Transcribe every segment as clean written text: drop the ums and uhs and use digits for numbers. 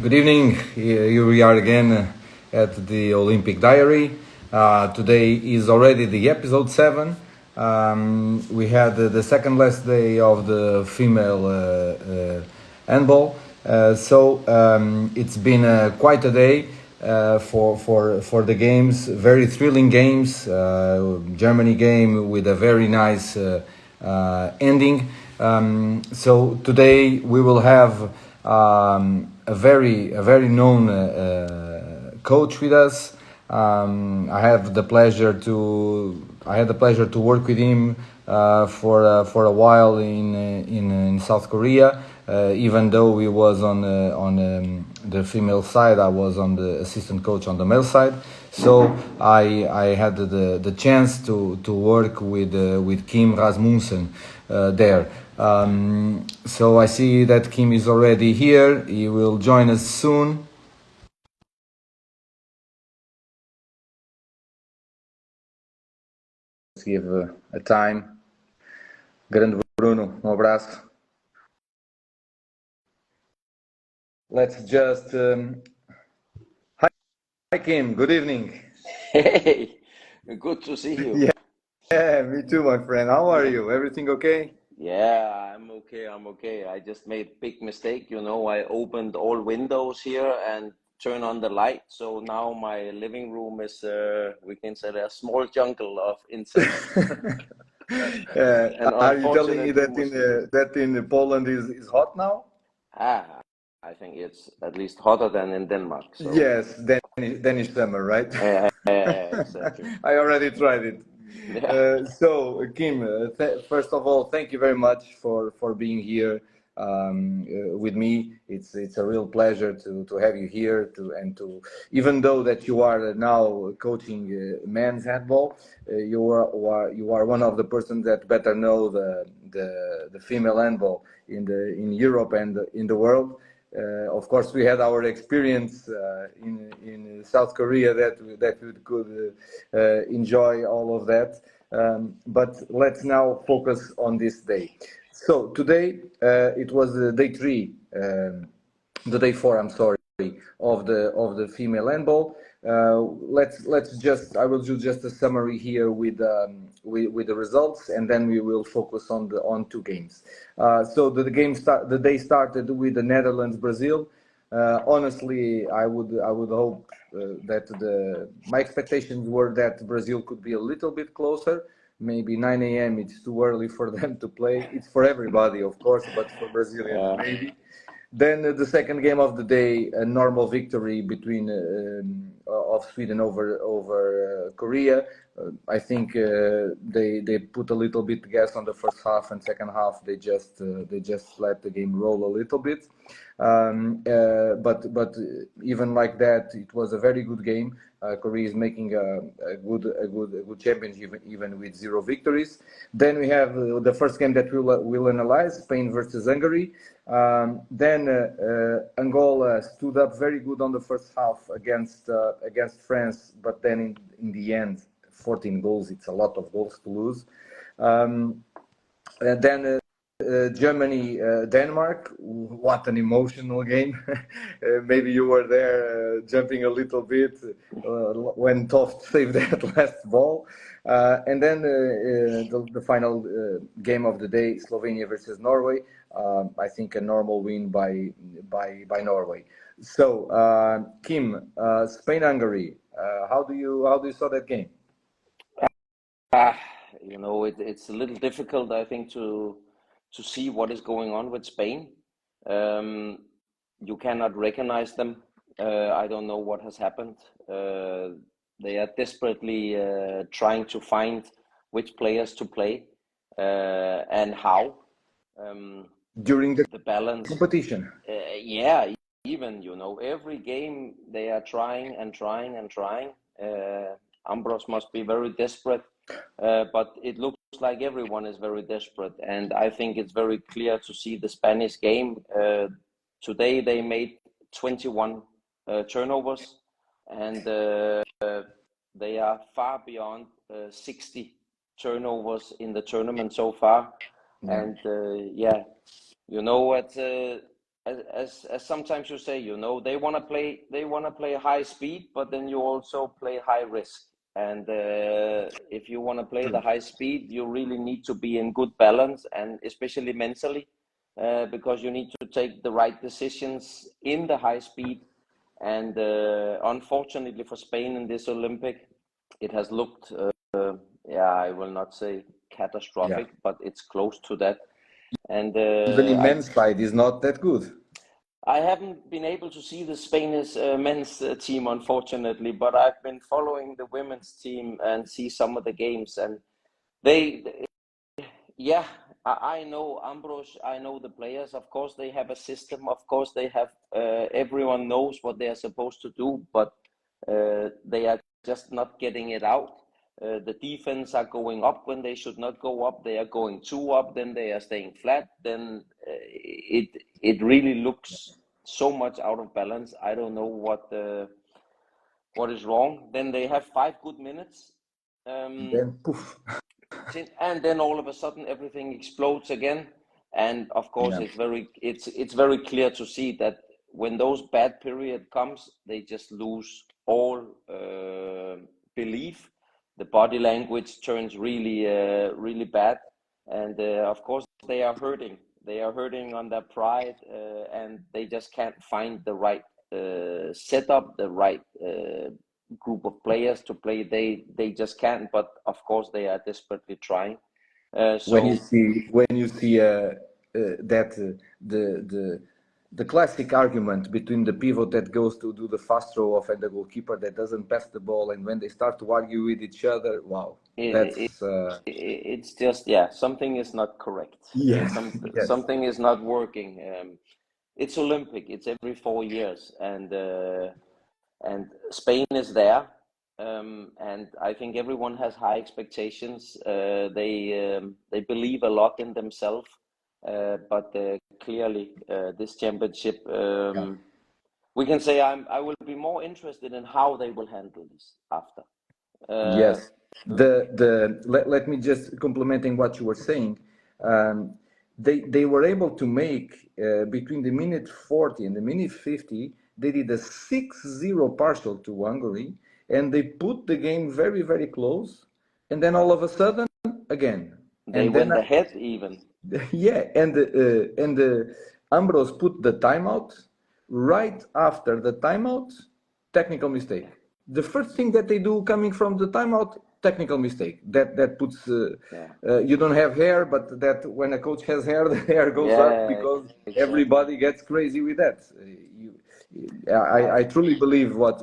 Good evening. Here we are again at the Olympic Diary. Today is already the episode 7. We had the second last day of the female handball. It's been quite a day for the games. Very thrilling games. Germany game with a very nice ending. So today we will have a very known coach with us. I had the pleasure to work with him for a while in South Korea. Even though he was on the female side, I was on the assistant coach on the male side. So I had the chance to work with Kim Rasmussen there. So I see that Kim is already here. He will join us soon. Let's give a time. Grande Bruno, um abraço. Let's just. Hi Kim, good evening. Hey, good to see you. Yeah, me too, my friend. How are you? Everything okay? Yeah, I'm okay. I'm okay. I just made big mistake. I opened all windows here and turned on the light. So now my living room is, we can say, a small jungle of insects. And Are you telling me unfortunately, mosquitoes. that in Poland is hot now? I think it's at least hotter than in Denmark. So, Yes, Danish summer, right? exactly. I already tried it. Yeah. Kim, first of all, thank you very much for being here with me. It's a real pleasure to have you here. Even though that you are now coaching men's handball, you are one of the persons that better know the female handball in Europe and in the world. Of course, we had our experience in South Korea that we could enjoy all of that. But let's now focus on this day. So today it was day 3, the day 4. I'm sorry, of the female handball. Let's just I will do just a summary here with the results, and then we will focus on 2 games. So the day started with the Netherlands Brazil. Honestly, I would hope that my expectations were that Brazil could be a little bit closer. Maybe 9 a.m. It's too early for them to play. It's for everybody, of course, but for Brazilians Uh, maybe. Then the second game of the day, a normal victory of Sweden over Korea. I think they put a little bit gas on the first half, and second half they just let the game roll a little bit. But even like that, it was a very good game. Korea is making a good championship even with 0 victories. Then we have the first game that we'll analyze: Spain versus Hungary. Then Angola stood up very good on the first half against France, but then in the end, 14 goals. It's a lot of goals to lose. And then Germany, Denmark. What an emotional game! Maybe you were there, jumping a little bit when Toft saved that last ball. And then the final game of the day, Slovenia versus Norway. I think a normal win by Norway. So, Kim, Spain-Hungary. How do you saw that game? Ah, it's a little difficult, I think, to see what is going on with Spain. Um, you cannot recognize them. I don't know what has happened. They are desperately trying to find which players to play and how. Um, During the the balance, competition? yeah, even every game they are trying and trying and trying. Ambros must be very desperate, but it looks like everyone is very desperate, and I think it's very clear to see the Spanish game. Today they made 21 turnovers, and they are far beyond 60 turnovers in the tournament so far. Yeah. And yeah, you know what? as sometimes you say, you know, they want to play high speed, but then you also play high risk. And if you want to play the True. high speed, you really need to be in good balance, and especially mentally, because you need to take the right decisions in the high speed. And unfortunately for Spain in this Olympic, it has looked, yeah, I will not say Yeah. catastrophic, but it's close to that. And Even in men's side is not that good. I haven't been able to see the Spanish men's team, unfortunately, but I've been following the women's team and see some of the games. And they, yeah, I know Ambros, I know the players. Of course, they have a system. Of course, they have, everyone knows what they are supposed to do, but they are just not getting it out. The defense are going up when they should not go up. They are going too up, then they are staying flat. Then it really looks so much out of balance. I don't know what is wrong. Then they have 5 good minutes. Then poof. And then all of a sudden everything explodes again. And of course Yeah. it's very clear to see that when those bad period comes, they just lose all belief. The body language turns really bad. And of course they are hurting on their pride, and they just can't find the right setup, the right group of players to play. They just can't, but of course they are desperately trying. When you So see that the classic argument between the pivot that goes to do the fast throw off and the goalkeeper that doesn't pass the ball, and when they start to argue with each other, wow, it, that's it's just, yeah, something is not correct. yes, yes, Something is not working. It's Olympic. It's every 4 years, and Spain is there. And I think everyone has high expectations. They believe a lot in themselves, but clearly this championship, yeah. we can say I will be more interested in how they will handle this after. Uh, Yes. Let me just complementing what you were saying. Um, they were able to make between the minute 40 and the minute 50, they did a 6-0 partial to Hungary, and they put the game very, very close. And then all of a sudden, again. they And then went ahead even. yeah, and Ambrose put the timeout right after the timeout, technical mistake. The first thing that they do coming from the timeout, technical mistake. That puts Yeah, you don't have hair, but that when a coach has hair, the hair goes up yeah, because exactly. everybody gets crazy with that. I I truly believe what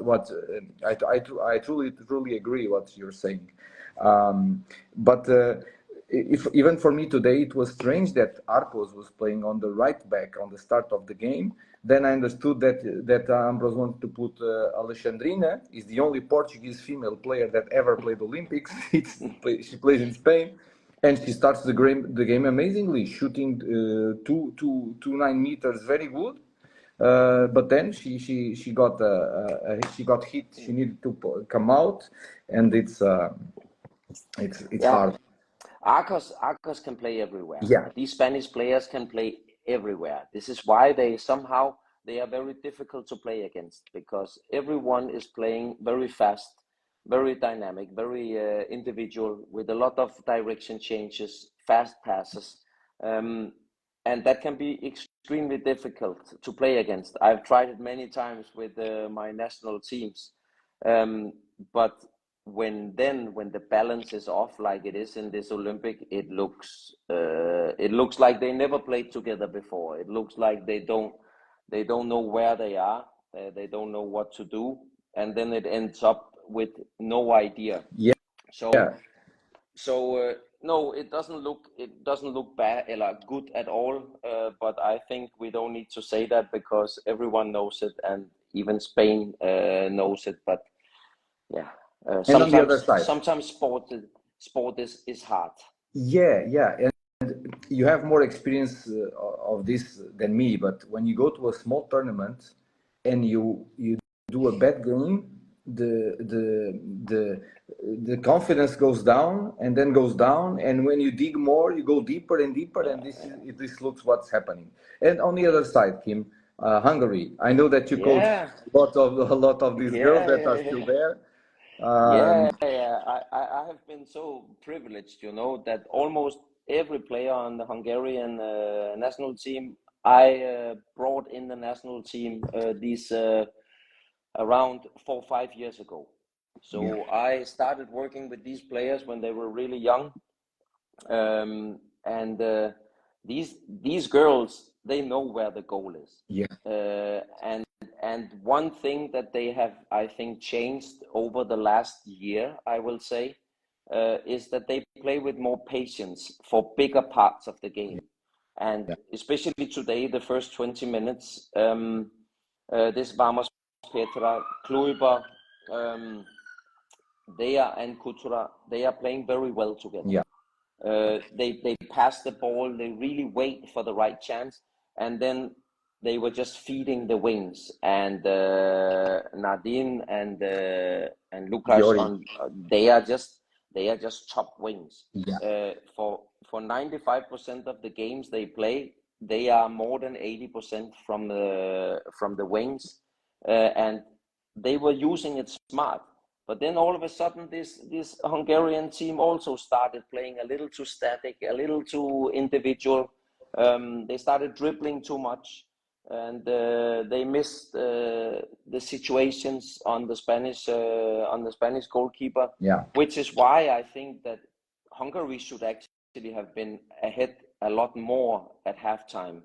I truly agree what you're saying. But if even for me today, it was strange that Arcos was playing on the right back on the start of the game. Then I understood that Ambrose wanted to put Alexandrina, is the only Portuguese female player that ever played Olympics. She plays in Spain, and she starts the game amazingly, shooting 2.9 meters, very good. But then she got hit. She needed to come out, and it's yeah. hard. Arcos can play everywhere. Yeah. These Spanish players can play everywhere. This is why they are very difficult to play against, because everyone is playing very fast, very dynamic, very individual, with a lot of direction changes, fast passes, um, and that can be extremely difficult to play against. I've tried it many times with my national teams, um, but when the balance is off like it is in this Olympic, it looks like they never played together before. It looks like they don't know where they are. They don't know what to do, and then it ends up with no idea. Yeah. So no, it doesn't look bad or good at all. But I think we don't need to say that because everyone knows it, and even Spain knows it. But yeah, And on the other side, sometimes sport is hard. yeah, and you have more experience of this than me. But when you go to a small tournament and you do a bad game, the the the the confidence goes down and then goes down, and when you dig more you go deeper and deeper, and this looks what's happening. And on the other side, Kim, Hungary, I know that you coach Yeah, a lot of these girls yeah, that are yeah, still yeah. there. Yeah, um, yeah. I have been so privileged, that almost every player on the Hungarian national team, I brought in the national team these around 4 or 5 years ago. yeah, So I started working with these players when they were really young, and these girls, they know where the goal is, yeah, and one thing that they have, I think, changed over the last year, I will say, is that they play with more patience for bigger parts of the game, and yeah, especially today, the first 20 minutes, this Vamos Petra, Kluiber, um, and Kutura, they are playing very well together. yeah, They pass the ball, they really wait for the right chance, and then they were just feeding the wings. And Nadine and Lucas, Yori, on they are just top wings. yeah, For 95% of the games they play, they are more than 80% from the wings, and they were using it smart. But then all of a sudden, this Hungarian team also started playing a little too static, a little too individual. They started dribbling too much, and they missed the situations on the Spanish goalkeeper, yeah. which is why I think that Hungary should actually have been ahead a lot more at halftime.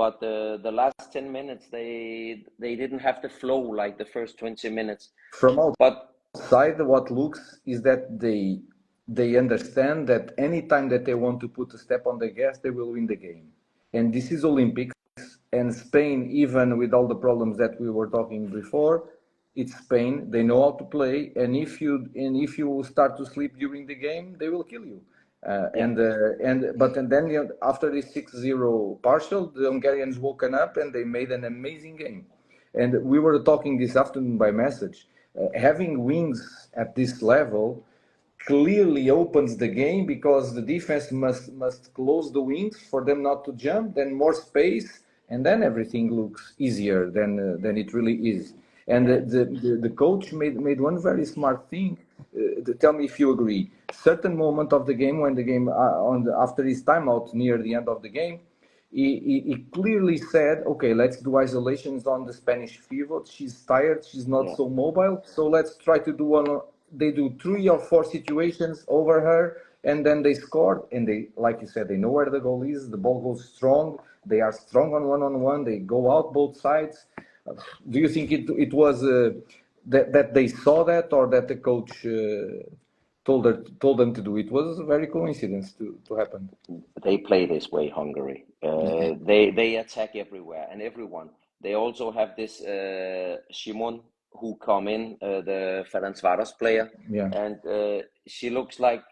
But the last 10 minutes, they didn't have the flow like the first 20 minutes. From But outside, what looks is that they understand that anytime that they want to put a step on the gas, they will win the game. And this is Olympics, and Spain, even with all the problems that we were talking before, it's Spain. They know how to play, and if you start to sleep during the game, they will kill you. yeah, And then after this 6-0 partial, the Hungarians woken up and they made an amazing game. And we were talking this afternoon by message. Having wings at this level clearly opens the game, because the defense must close the wings for them not to jump, then more space, and then everything looks easier than it really is. And yeah, the coach made one very smart thing. Tell me if you agree. Certain moment of the game, when the game after his timeout near the end of the game, he clearly said, okay, let's do isolations on the Spanish pivot. She's tired, she's not yeah, so mobile, so let's try to do one. They do 3 or 4 situations over her, and then they scored. And they, like you said, they know where the goal is. The ball goes strong. They are strong on one-on-one. They go out both sides. Do you think it was that they saw that, or that the coach told them to do? It was a very coincidence to happen. they play this way, Hungary. Yeah, They attack everywhere and everyone. They also have this Shimon who come in, the Ferencváros player, yeah, and she looks like,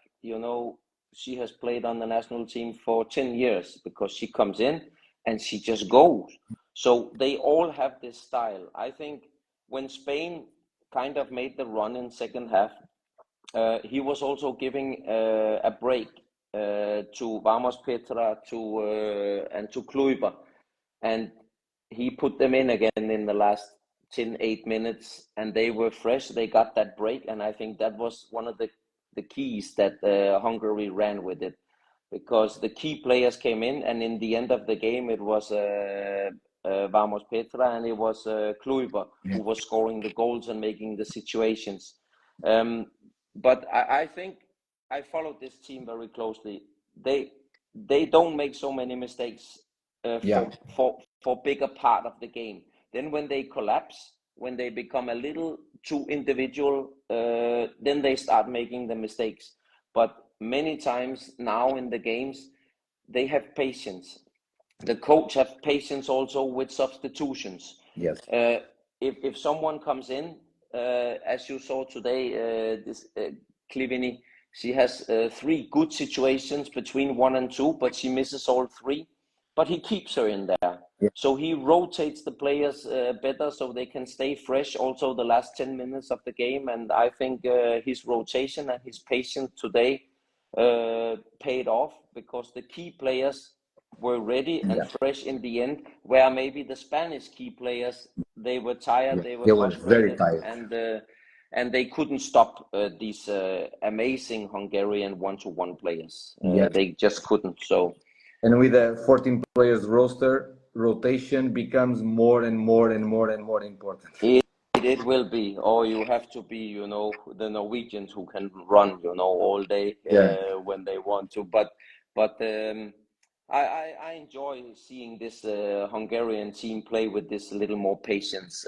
she has played on the national team for 10 years, because she comes in and she just goes. So they all have this style. I think when Spain kind of made the run in second half, he was also giving a break to Vamos Petra and to Kluiber, and he put them in again in the last 8 minutes, and they were fresh. They got that break, and I think that was one of the keys that Hungary ran with it, because the key players came in, and in the end of the game, it was Vamos Petra and it was Kluiber yeah, who was scoring the goals and making the situations. Um, but I think I followed this team very closely. They don't make so many mistakes yeah, for bigger part of the game. Then when they collapse, when they become a little too individual, then they start making the mistakes. But many times now in the games, they have patience. The coach have patience also with substitutions. yes, Uh, if someone comes in, as you saw today, this Clivini, she has 3 good situations between 1 and 2, but she misses all 3. But he keeps her in there. So he rotates the players better so they can stay fresh also the last 10 minutes of the game. And I think his rotation and his patience today paid off, because the key players were ready and fresh in the end, where maybe the Spanish key players, they were tired, they were They were very frustrated, tired. and they couldn't stop these amazing Hungarian one-to-one players. Yes. They just couldn't. So. And with a 14 players roster, rotation becomes more and more and more and more important. It will be, or you have to be, the Norwegians who can run, all day when they want to. But I enjoy seeing this Hungarian team play with this little more patience,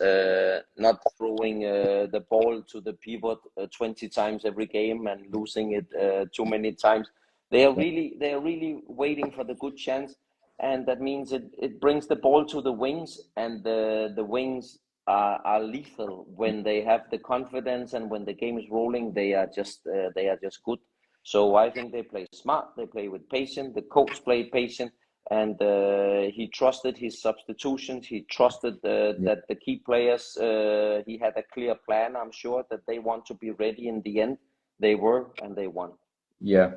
not throwing the ball to the pivot 20 times every game and losing it too many times. They are really waiting for the good chance, and that means it brings the ball to the wings, and the wings are lethal when they have the confidence, and when the game is rolling, they are just good. So I think they play smart. They play with patience. The coach played patient, and he trusted his substitutions. He trusted that the key players. He had a clear plan. I'm sure that they want to be ready in the end. They were, and they won. Yeah,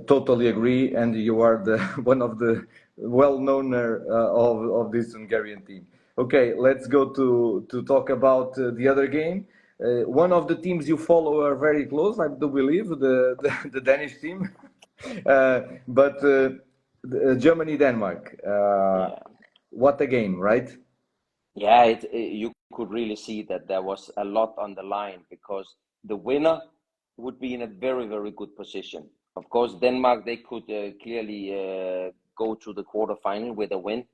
totally agree. And you are the one of the well-known of this Hungarian team. Okay, let's go to talk about the other game. One of the teams you follow are very close, I do believe, the Danish team. But Germany, Denmark. Yeah. What a game, right? Yeah, you could really see that there was a lot on the line, because the winner would be in a very, very good position. Of course, Denmark, they could clearly go to the quarterfinal with a win.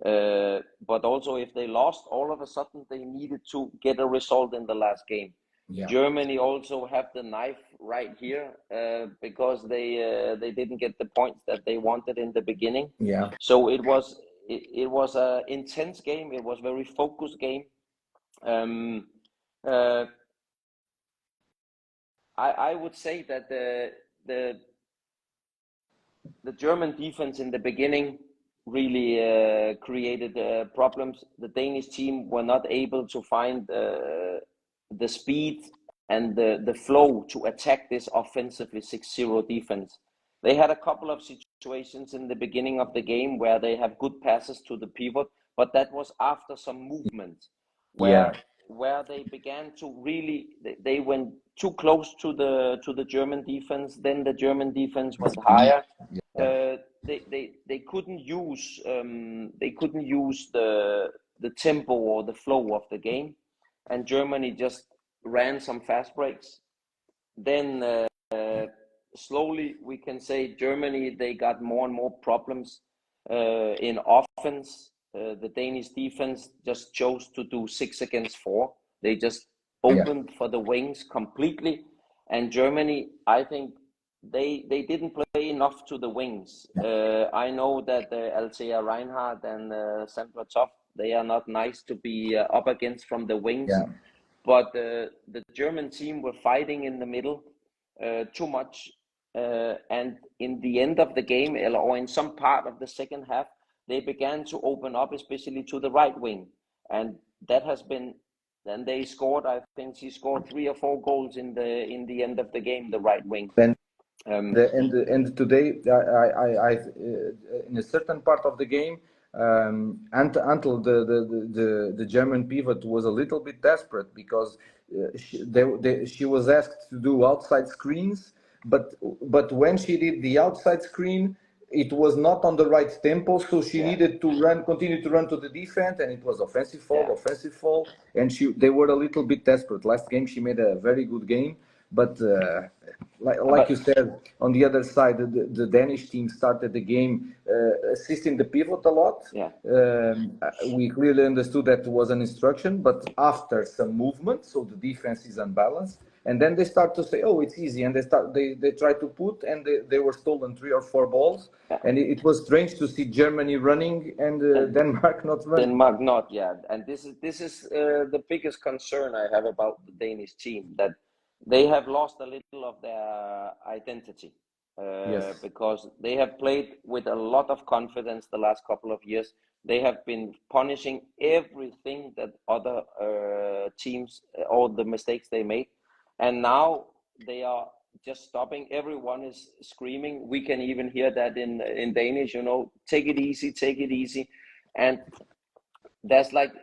But also, if they lost, all of a sudden they needed to get a result in the last game. Yeah. Germany also have the knife right here, because they didn't get the points that they wanted in the beginning. Yeah. So it was an intense game. It was a very focused game. I would say that the German defense in the beginning really created problems. The Danish team were not able to find the speed and the flow to attack this offensively 6-0 defense. They had a couple of situations in the beginning of the game where they have good passes to the pivot, but that was after some movement where they began to really, they went too close to the German defense. Then the German defense went higher. They couldn't use the tempo or the flow of the game, and Germany just ran some fast breaks. Then slowly we can say Germany, they got more and more problems in offense. The Danish defense just chose to do 6 against 4. They just opened for the wings completely, and Germany, I think they didn't play enough to the wings. I know that Althea Reinhardt and Sandra Toft, they are not nice to be up against from the wings, but the German team were fighting in the middle too much, and in the end of the game, or in some part of the second half, they began to open up, especially to the right wing, and that has been. Then they scored. I think she scored 3 or 4 goals in the end of the game. The right wing. And today, I in a certain part of the game, until the German pivot was a little bit desperate, because she was asked to do outside screens, but when she did the outside screen, it was not on the right tempo, so she needed to continue to run to the defense, and it was offensive fall, and they were a little bit desperate. Last game she made a very good game, but like you said, on the other side, the Danish team started the game assisting the pivot a lot. We clearly understood that it was an instruction, but after some movement, so the defense is unbalanced, and then they start to say, "Oh, it's easy," and they try to put, and they were stolen 3 or 4 balls, and it was strange to see Germany running and Denmark not running. Denmark not, and this is the biggest concern I have about the Danish team, that they have lost a little of their identity, because they have played with a lot of confidence the last couple of years. They have been punishing everything that other teams, all the mistakes they made, and now they are just stopping. Everyone is screaming. We can even hear that in Danish, take it easy, take it easy. And there's like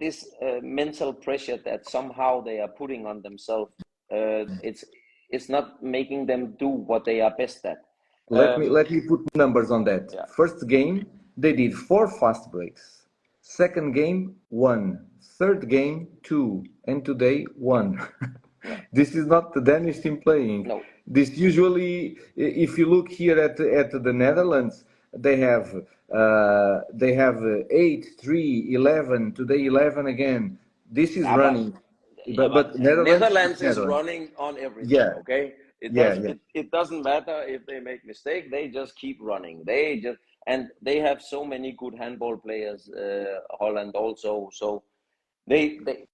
this mental pressure that somehow they are putting on themselves. It's not making them do what they are best at. Let me put numbers on that. Yeah. First game, they did 4 fast breaks. Second game, 1. Third game, 2. And today, 1. Yeah. This is not the Danish team playing. No. This usually, if you look here at the Netherlands, they have 8, 3, 11. Today 11 again. This is running. But Netherlands is Netherlands is Netherlands. running on everything. Yeah, Okay, it yeah, does yeah. it doesn't matter if they make mistake. They just keep running. And they have so many good handball players. Holland also. So they they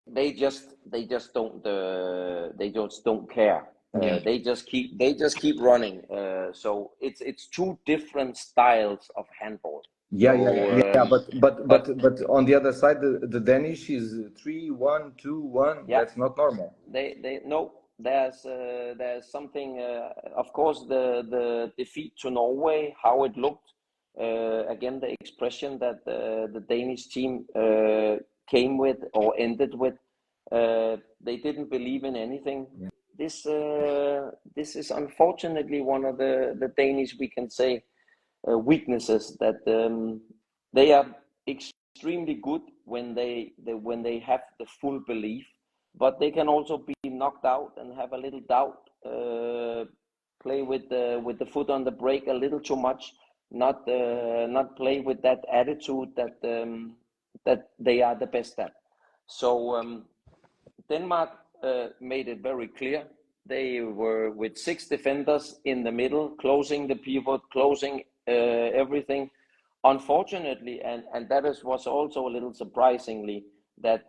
they just don't care. Yeah. They just keep running. So it's two different styles of handball. Yeah, yeah, So yeah. but But on the other side, the Danish is 3-1-2-1. yeah, That's not normal. they no. There's something. Of course, the defeat to Norway, how it looked. Again, the expression that the Danish team came with or ended with. They didn't believe in anything. Yeah. This is unfortunately one of the Danish, we can say, weaknesses, that they are extremely good when they have the full belief, but they can also be knocked out and have a little doubt, play with the foot on the brake a little too much, not play with that attitude that they are the best at. So Denmark made it very clear. They were with 6 defenders in the middle, closing the pivot, closing everything. Unfortunately, and was also a little surprisingly, that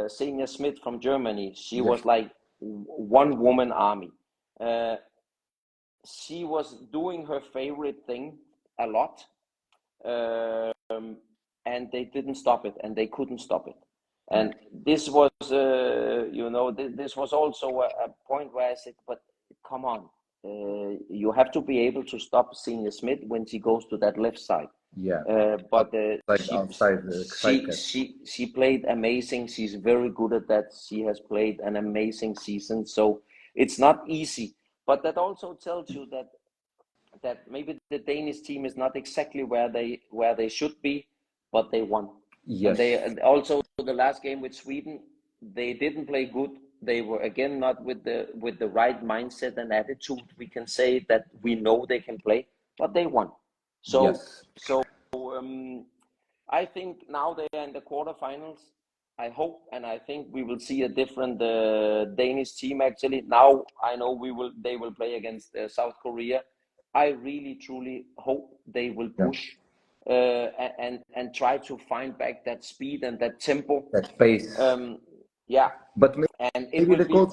Senior Smith from Germany, she was like one woman army. She was doing her favorite thing a lot, and they didn't stop it, and they couldn't stop it. And this was, this was also a point where I said, but come on, you have to be able to stop Senior Smith when she goes to that left side. Yeah. But Outside the side cut. she played amazing. She's very good at that. She has played an amazing season. So it's not easy, but that also tells you that maybe the Danish team is not exactly where they should be, but they won. Yes. And also the last game with Sweden, they didn't play good. They were again not with the right mindset and attitude. We can say that we know they can play, but they won. So Yes. I think now they are in the quarterfinals. I hope and I think we will see a different Danish team. Actually, now I know they will play against South Korea. I really truly hope they will push and try to find back that speed and that tempo, that pace. Yeah, But and it maybe will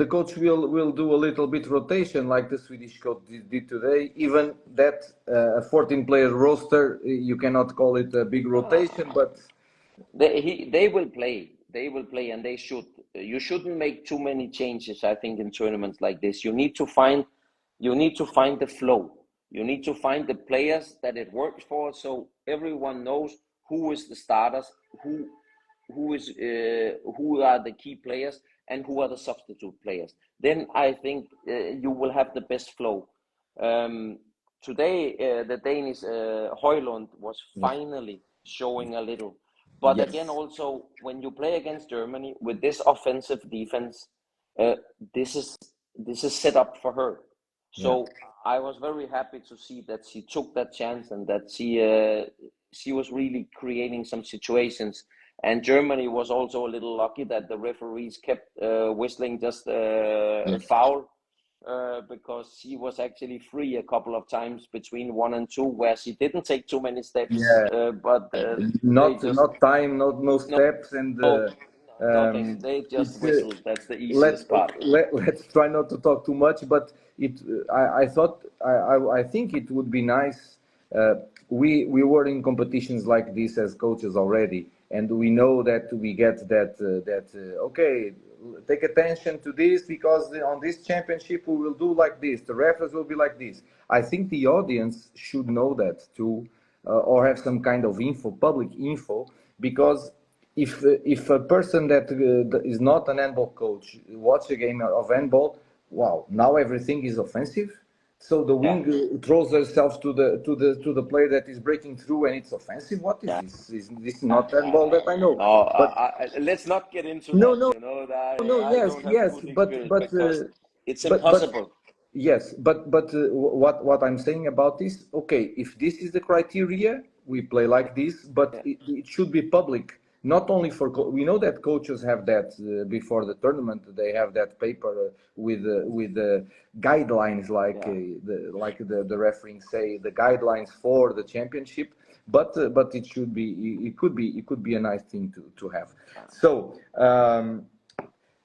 the coach will do a little bit rotation like the Swedish coach did today. Even that 14-player roster, you cannot call it a big rotation, but they will play. They will play, and they should. You shouldn't make too many changes, I think, in tournaments like this. You need to find the flow. You need to find the players that it works for, so everyone knows who is the starters, who are the key players, and who are the substitute players. Then I think you will have the best flow. Today, the Danish Højlund was finally showing a little. But again, also, when you play against Germany with this offensive defense, this is set up for her. So I was very happy to see that she took that chance and that she was really creating some situations. And Germany was also a little lucky that the referees kept whistling just a foul, because she was actually free a couple of times between 1 and 2, where she didn't take too many steps. But not they just time, no steps, and nothing. They just whistled. That's the easiest part. Let's try not to talk too much, but I think it would be nice we were in competitions like this as coaches already, and we know that we get okay, take attention to this because on this championship we will do like this. The referees will be like this. I think the audience should know that too, or have some kind of info, public info, because if a person that is not an handball coach watch a game of handball, wow, now everything is offensive. So the Yeah, wing throws herself to the player that is breaking through, and it's offensive. What is yeah, this? This is not handball that I know. no, But let's not get into no, that. no, You know, that no. I Yes, don't have yes. full But experience but because it's but impossible. yes, but what I'm saying about this, okay, if this is the criteria, we play like this, but Yeah, it should be public, not only for we know that coaches have that before the tournament, they have that paper with guidelines yeah, like the refereeing say the guidelines for the championship, but it should be it could be a nice thing to have. So.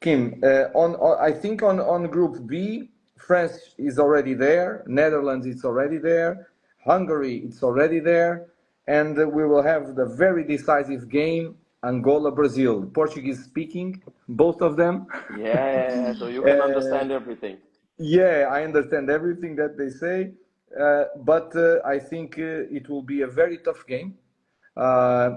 Kim, I think on Group B, France is already there, Netherlands is already there, Hungary is already there, and we will have the very decisive game, Angola, Brazil, Portuguese speaking, both of them. yeah. So you can uh, understand everything. yeah, I understand everything that they say, but I think it will be a very tough game. Uh,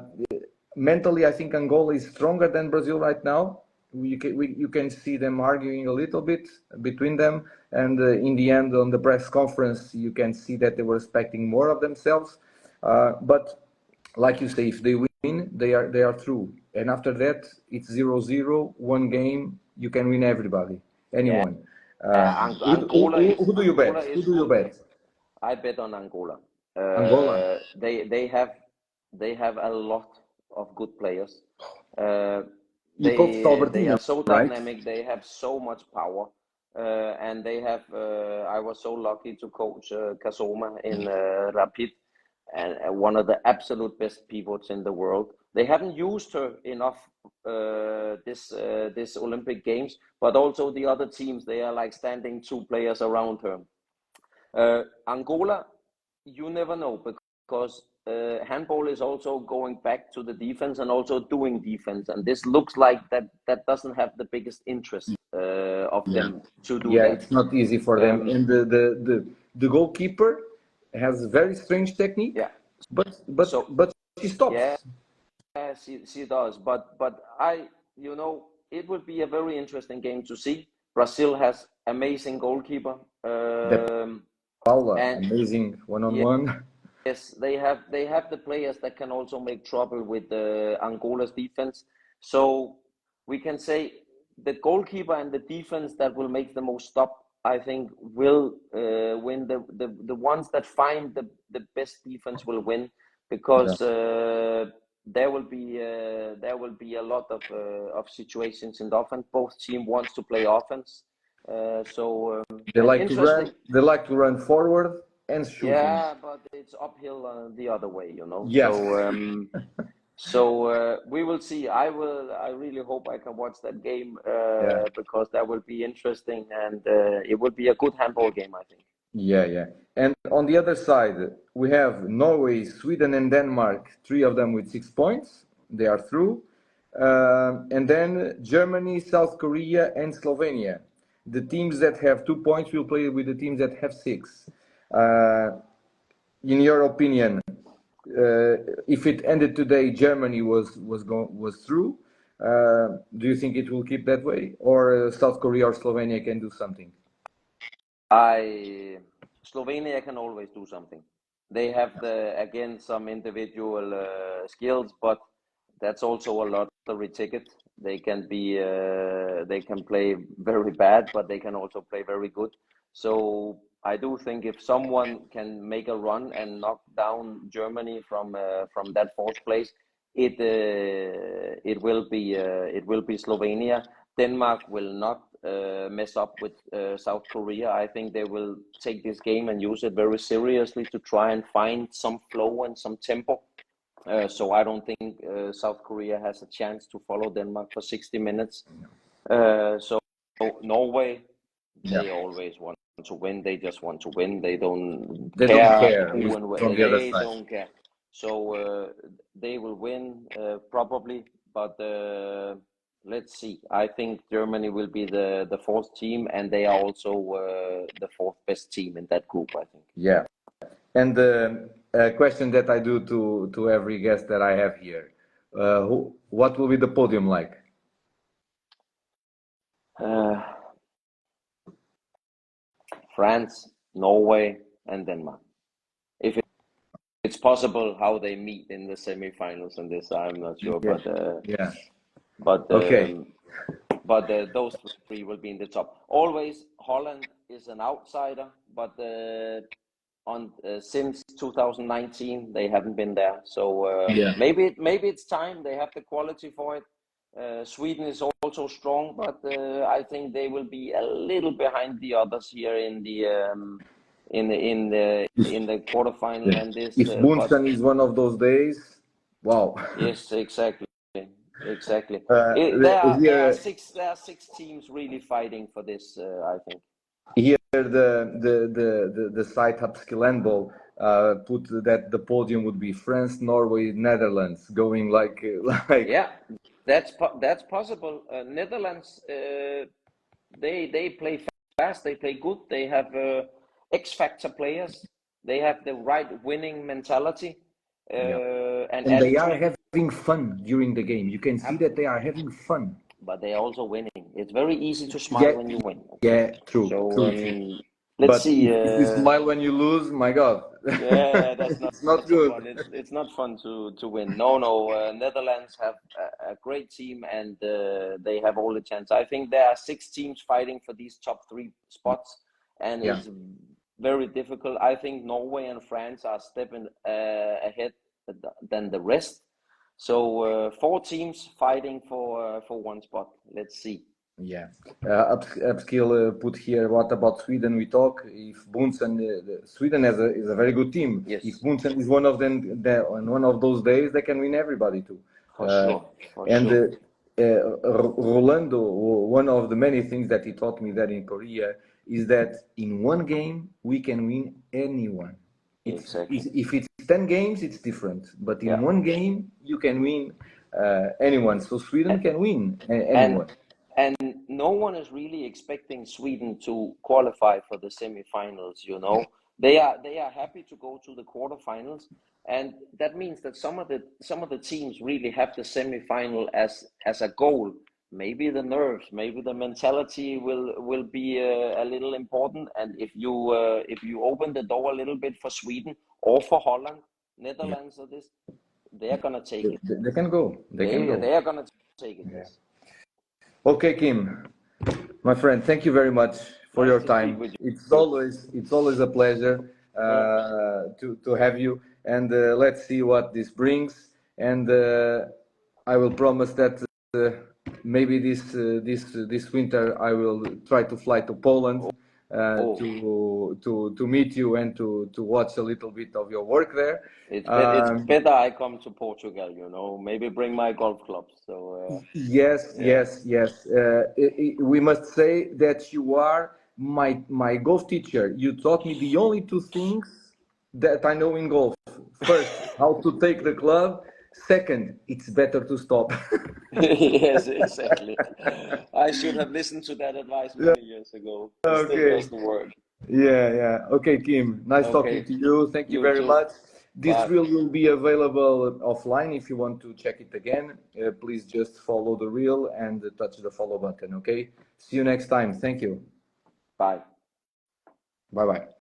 Mentally, I think Angola is stronger than Brazil right now. You can see them arguing a little bit between them, and in the end, on the press conference, you can see that they were expecting more of themselves. But like you say, if they win, they are through, and after that, it's 0-0, one game. You can win everybody, Yeah, anyone. Who, who, Angola who, is who do you Angola bet? Who is do you good. bet? I bet on Angola. Angola. They have a lot of good players. Uh, Hippops they Albertina, are so right? dynamic. They have so much power, and they have. I was so lucky to coach Kasoma in Rapid, and one of the absolute best pivots in the world. They haven't used her enough this Olympic Games, but also the other teams. They are like standing two players around her. Angola, you never know because handball is also going back to the defense and also doing defense, and this looks like that doesn't have the biggest interest of Yeah, them to do yeah, that. it's not easy for them. Um, And the goalkeeper has very strange technique, yeah. but So she yeah, stops. she does. But it will be a very interesting game to see. Brazil has amazing goalkeeper, The Paula, and amazing one on yeah, one. yes, they have the players that can also make trouble with Angola's defense. So we can say the goalkeeper and the defense that will make the most stop, I think, will win. The ones that find the best defense will win Yeah, because there will be a lot of situations in the offense. Both team wants to play offense. they And like to run. interesting. They like to run forward and shooting. Yeah, but it's uphill the other way. Yes. So we will see. I really hope I can watch that game Yeah. because that will be interesting and it will be a good handball game, I think. Yeah, yeah. And on the other side, we have Norway, Sweden, and Denmark, three of them with 6 points. They are through. And then Germany, South Korea, and Slovenia. The teams that have 2 points will play with the teams that have six. Uh, in your opinion, if it ended today, Germany was through. Do you think it will keep that way, or South Korea or Slovenia can do something? I Slovenia can always do something. They have again some individual skills, but that's also a lottery ticket. They can play very bad, but they can also play very good. So I do think if someone can make a run and knock down Germany from that fourth place, it will be Slovenia. Denmark will not mess up with South Korea. I think they will take this game and use it very seriously to try and find some flow and some tempo. So I don't think South Korea has a chance to follow Denmark for 60 minutes. So Norway, Yeah. they always want to win. They just want to win. They don't They don't care care who who's and from the other they side. don't care. So they will win probably, but let's see. I think Germany will be the fourth team, and they are also the fourth best team in that group, I think. Yeah. And a question that I do to every guest that I have here, what will be the podium like? France, Norway, and Denmark. If it's possible how they meet in the semifinals and this, I'm not sure, Yeah. Yeah. but Okay. those three will be in the top. Always Holland is an outsider, but since 2019 they haven't been there. So Yeah. maybe it's time. They have the quality for it. Sweden is also strong, but I think they will be a little behind the others here in the quarterfinal Yeah. and this. If But Bunsen is one of those days, wow. yes, exactly. There are Here, six teams really fighting for this. I think. here the site Upskill Handball put that the podium would be France, Norway, Netherlands, going like like. Yeah, that's possible. Netherlands, they play fast. They play good. They have X factor players. They have the right winning mentality Yeah. and And they are attitude. having fun during the game. You can see that they are having fun. But they are also winning. It's very easy to smile Yeah, when you win. Okay, yeah, true, so true, true. let's But see. if you smile when you lose, my God, Yeah, that's not it's not so good. fun. It's not fun to win. No. Netherlands have a great team, and they have all the chance. I think there are six teams fighting for these top three spots, and Yeah, it's very difficult. I think Norway and France are stepping ahead than the rest. So four teams fighting for one spot. Let's see. yeah. Upskill put here. What about Sweden? We talk. If Bunsen, Sweden is a very good team. If Yes, Bunsen is one of them, on one of those days, they can win everybody too. for Uh, sure, for and sure. Rolando, one of the many things that he taught me there in Korea is that in one game we can win anyone. Exactly. If it's 10 games, it's different. But in Yeah. one game, you can win anyone. So Sweden can win And anyone. and no one is really expecting Sweden to qualify for the semifinals, you Yeah, know. They are happy to go to the quarterfinals, and that means that some of the teams really have the semifinal as a goal. Maybe the nerves, maybe the mentality will be a little important. And if you open the door a little bit for Sweden or for Holland, yeah. Netherlands, or this, they are gonna take it. They can go. They can go. They are gonna take it. Yeah. Yes. Okay, Kim, my friend, thank you very much for Nice your to speak time. with you. It's always a pleasure Yeah. to have you, and let's see what this brings. And I will promise that uh, maybe this winter I will try to fly to Poland Oh, to meet you and to watch a little bit of your work there. it's Um, better I come to Portugal, you know. Maybe bring my golf clubs. So Yes, yeah. yes, yes. We must say that you are my golf teacher. You taught me the only two things that I know in golf. First, how to take the club. Second, it's better to stop. Yes, exactly. I should have listened to that advice Yeah, many years ago. It still okay. doesn't work. Yeah, yeah. Okay, Kim. Nice talking Okay. to you. Thank you You very too. much. This Bye. reel will be available offline if you want to check it again. Please just follow the reel and touch the follow button. Okay. See you next time. Thank you. Bye. Bye bye.